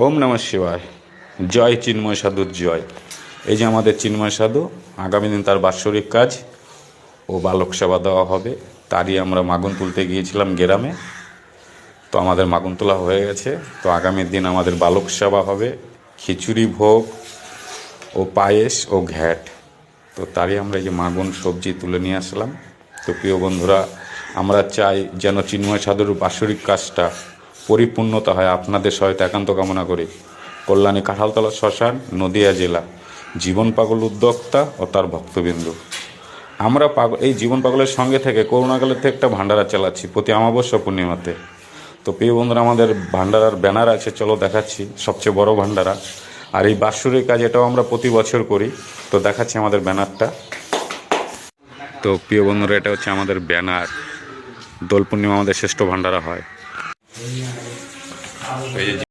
ওম নমঃ শিবায়। জয় চিন্ময় সাধুর জয়। এই যে আমাদের চিন্ময় সাধু, আগামী দিন তার বাৎসরিক কাজ ও বালক সেবা দেওয়া হবে, তারই আমরা মাগুন তুলতে গিয়েছিলাম গ্রামে। তো আমাদের মাগুন তোলা হয়ে গেছে। তো আগামী দিন আমাদের বালক সেবা হবে, খিচুড়ি ভোগ ও পায়েস ও ঘ্যাট। তো তারই আমরা এই যে মাগুন সবজি তুলে নিয়ে আসলাম। তো প্রিয় বন্ধুরা, আমরা চাই যেন চিন্ময় সাধুর বাৎসরিক কাজটা পরিপূর্ণতা হয়। আপনাদের সহায়তা একান্ত কামনা করি। কল্যাণী কাঁঠালতলা শ্মশান, নদিয়া জেলা। জীবন পাগল উদ্যোক্তা ও তার ভক্তবিন্দু। আমরা এই জীবন পাগলের সঙ্গে থেকে করোনাকালের থেকে একটা ভান্ডারা চালাচ্ছি প্রতি অমাবস্যা পূর্ণিমাতে। তো প্রিয় বন্ধুরা, আমাদের ভান্ডারার ব্যানার আছে, চলো দেখাচ্ছি, সবচেয়ে বড় ভান্ডারা। আর এই বাৎসরিক কাজ এটাও আমরা প্রতি বছর করি। তো দেখাচ্ছি আমাদের ব্যানারটা। তো প্রিয় বন্ধুরা, এটা হচ্ছে আমাদের ব্যানার। দোল পূর্ণিমা আমাদের শ্রেষ্ঠ ভান্ডারা হয়। এই যে